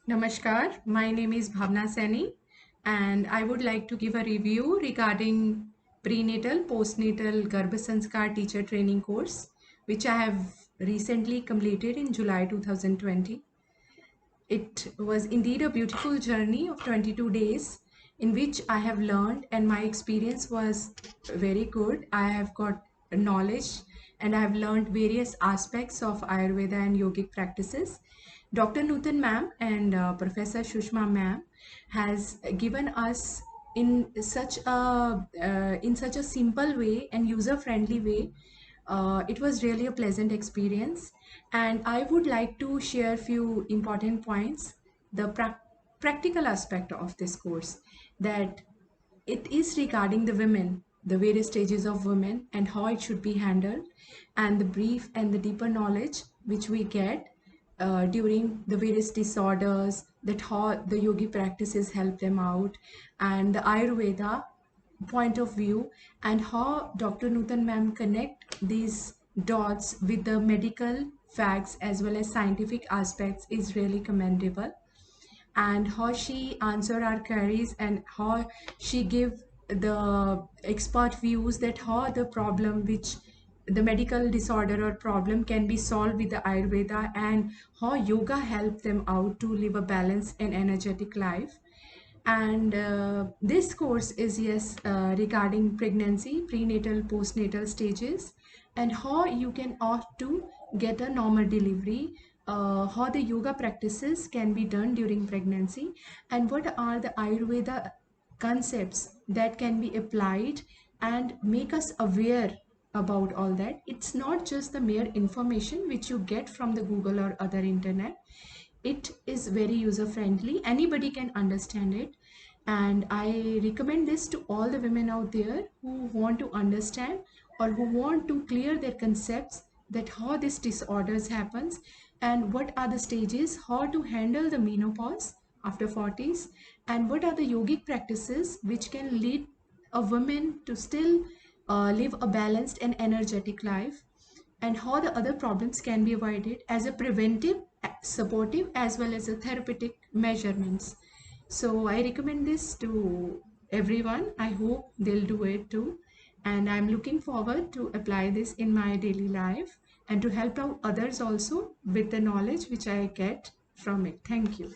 Namaskar, my name is Bhavna Saini and I would like to give a review regarding prenatal postnatal Garbha Sanskar teacher training course which I have recently completed in July 2020. It was indeed a beautiful journey of 22 days in which I have learned, and my experience was very good. I have got knowledge and I have learned various aspects of Ayurveda and yogic practices. Dr. Nutan ma'am and Professor Shushma ma'am has given us in such a simple way and user friendly way. It was really a pleasant experience, and I would like to share few important points. The practical aspect of this course, that it is regarding the women, the various stages of women and how it should be handled, and the brief and the deeper knowledge which we get during the various disorders, that how the yogi practices help them out, and the Ayurveda point of view, and how Dr. Nutan ma'am connect these dots with the medical facts as well as scientific aspects is really commendable. And how she answer our queries and how she give the expert views, that how the problem which the medical disorder or problem can be solved with the Ayurveda, and how yoga help them out to live a balanced and energetic life. And this course is, yes, regarding pregnancy, prenatal, postnatal stages, and how you can opt to get a normal delivery, how the yoga practices can be done during pregnancy, and what are the Ayurveda concepts that can be applied and make us aware about all that. It's not just the mere information which you get from the Google or other internet. It is very user friendly, anybody can understand it, and I recommend this to all the women out there who want to understand or who want to clear their concepts, that how this disorders happens and what are the stages, how to handle the menopause after 40s, and what are the yogic practices which can lead a woman to still live a balanced and energetic life, and how the other problems can be avoided as a preventive, supportive, as well as a therapeutic measurements. So I recommend this to everyone. I hope they'll do it too. And I'm looking forward to apply this in my daily life and to help out others also with the knowledge which I get from it. Thank you.